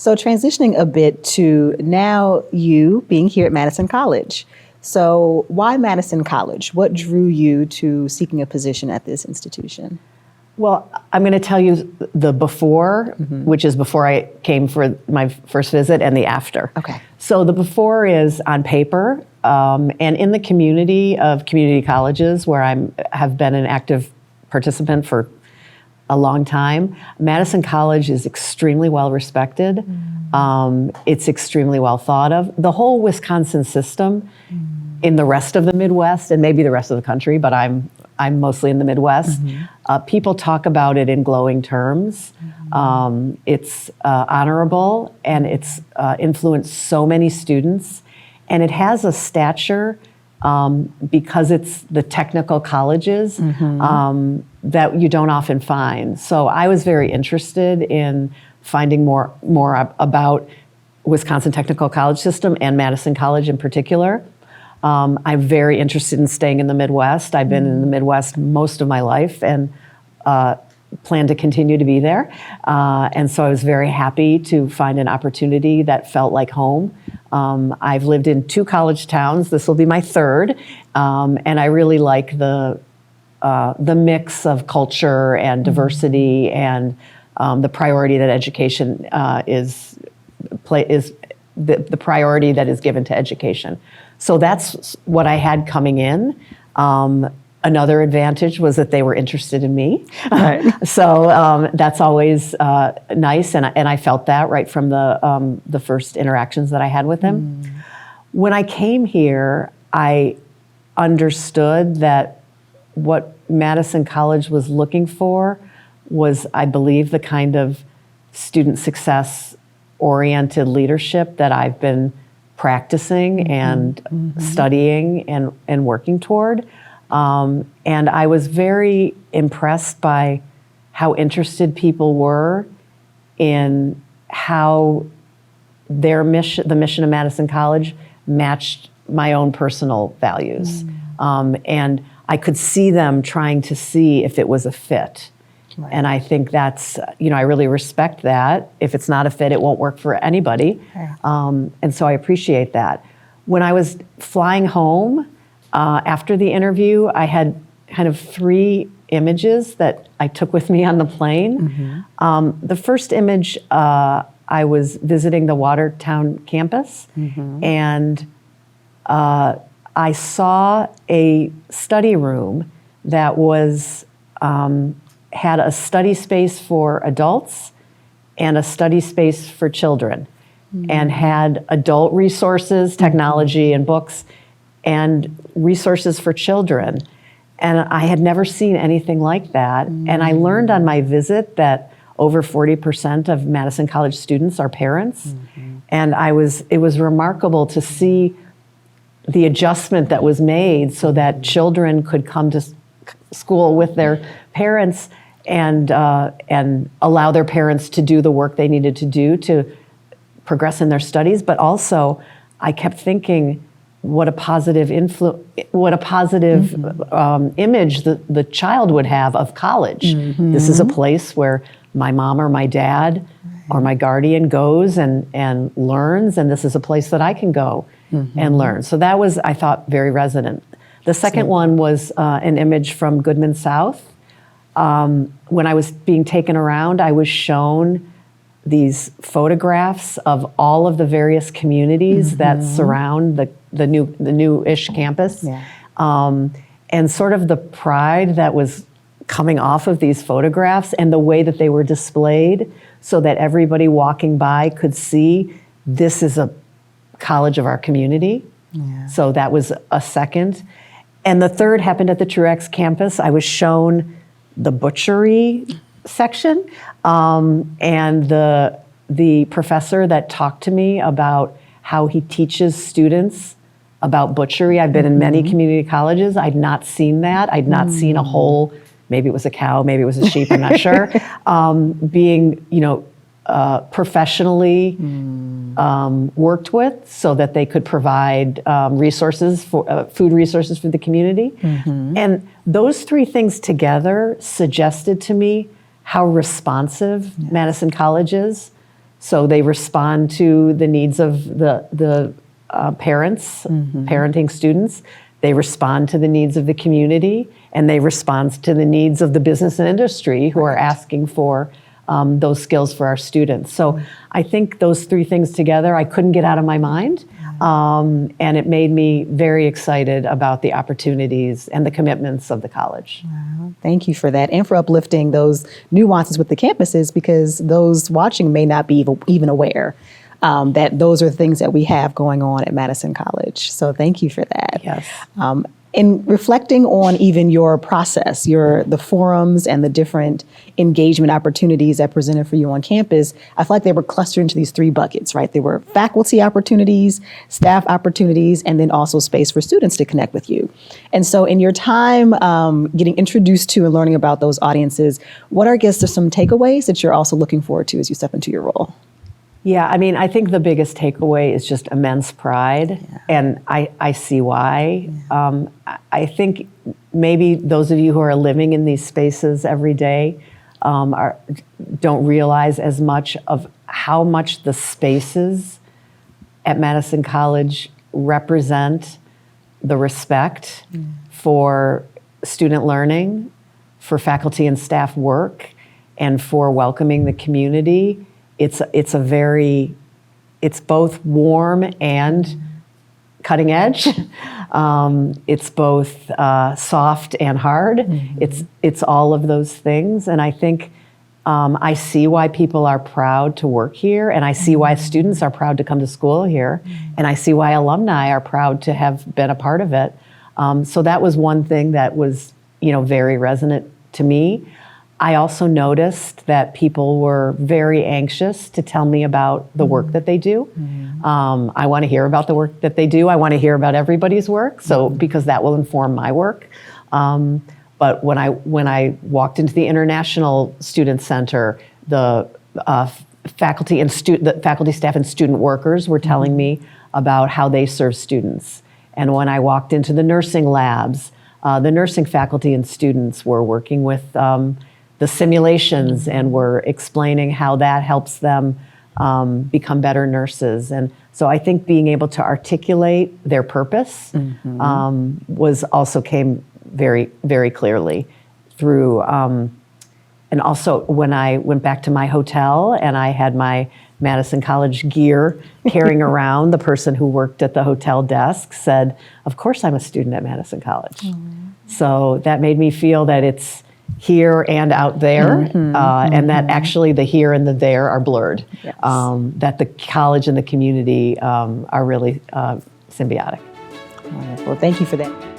So transitioning a bit to now you being here at Madison College. So why Madison College? What drew you to seeking a position at this institution? Well, I'm going to tell you the before, which is before I came for my first visit, and the after. Okay. So the before is on paper, and in the community of community colleges where I have been an active participant for a long time. Madison College is extremely well respected. It's extremely well thought of. The whole Wisconsin system in the rest of the Midwest, and maybe the rest of the country, but I'm mostly in the Midwest. People talk about it in glowing terms. It's honorable, and it's influenced so many students, and it has a stature because it's the technical colleges that you don't often find. So I was very interested in finding more about Wisconsin Technical College System and Madison College in particular. I'm very interested in staying in the Midwest. I've been in the Midwest most of my life and plan to continue to be there. And so I was very happy to find an opportunity that felt like home. I've lived in 2 college towns. This will be my 3rd. And I really like the mix of culture and diversity and the priority that education is the priority that is given to education. So that's what I had coming in. Another advantage was that they were interested in me. Right. So that's always nice, and I felt that right from the first interactions that I had with them. When I came here, I understood that what Madison College was looking for was, I believe, the kind of student success oriented leadership that I've been practicing and studying and working toward. And I was very impressed by how interested people were in how their mission, the mission of Madison College, matched my own personal values. And I could see them trying to see if it was a fit. Right. And I think that's, I really respect that. If it's not a fit, it won't work for anybody. Yeah. And so I appreciate that. When I was flying home after the interview, I had kind of 3 images that I took with me on the plane. The first image, I was visiting the Watertown campus, and I saw a study room that was had a study space for adults and a study space for children, and had adult resources, technology and books, and resources for children. And I had never seen anything like that. And I learned on my visit that over 40% of Madison College students are parents. And it was remarkable to see the adjustment that was made so that children could come to school with their parents and allow their parents to do the work they needed to do to progress in their studies. But also, I kept thinking, what a positive image the child would have of college. This is a place where my mom or my dad or my guardian goes and learns, and this is a place that I can go and learn. So that was, I thought, very resonant. The second one was an image from Goodman South. When I was being taken around, I was shown these photographs of all of the various communities that surround the new-ish campus. And sort of the pride that was coming off of these photographs and the way that they were displayed so that everybody walking by could see this is a college of our community. So that was a second. And the third happened at the Truax campus. I was shown the butchery section, and the professor that talked to me about how he teaches students about butchery. I've been in many community colleges. I'd not seen that. I'd not seen a whole, maybe it was a cow, maybe it was a sheep, I'm not sure, being, professionally worked with so that they could provide resources for food resources for the community. And those 3 things together suggested to me how responsive Madison College is. So they respond to the needs of the parents, parenting students. They respond to the needs of the community, and they respond to the needs of the business and industry who are asking for those skills for our students. So I think those three things together, I couldn't get out of my mind. And it made me very excited about the opportunities and the commitments of the college. Wow. Thank you for that, and for uplifting those nuances with the campuses, because those watching may not be even aware that those are things that we have going on at Madison College. So thank you for that. Yes. In reflecting on even your process, the forums and the different engagement opportunities that presented for you on campus, I feel like they were clustered into these three buckets, right? They were faculty opportunities, staff opportunities, and then also space for students to connect with you. And so in your time getting introduced to and learning about those audiences, what are, I guess, some takeaways that you're also looking forward to as you step into your role? Yeah, I mean, I think the biggest takeaway is just immense pride, and I see why. I think maybe those of you who are living in these spaces every day don't realize as much of how much the spaces at Madison College represent the respect for student learning, for faculty and staff work, and for welcoming the community. It's both warm and cutting edge. It's both soft and hard. It's all of those things. And I think I see why people are proud to work here, and I see why students are proud to come to school here, and I see why alumni are proud to have been a part of it. So that was one thing that was, very resonant to me. I also noticed that people were very anxious to tell me about the work that they do. I want to hear about the work that they do. I want to hear about everybody's work, because that will inform my work. But when I walked into the International Student Center, the faculty, staff, and student workers were telling me about how they serve students. And when I walked into the nursing labs, the nursing faculty and students were working with the simulations and were explaining how that helps them become better nurses. And so I think being able to articulate their purpose came very, very clearly through. And also when I went back to my hotel and I had my Madison College gear carrying around, the person who worked at the hotel desk said, "Of course I'm a student at Madison College." So that made me feel that it's here and out there, and that actually the here and the there are blurred, that the college and the community are really symbiotic. Wonderful. Thank you for that.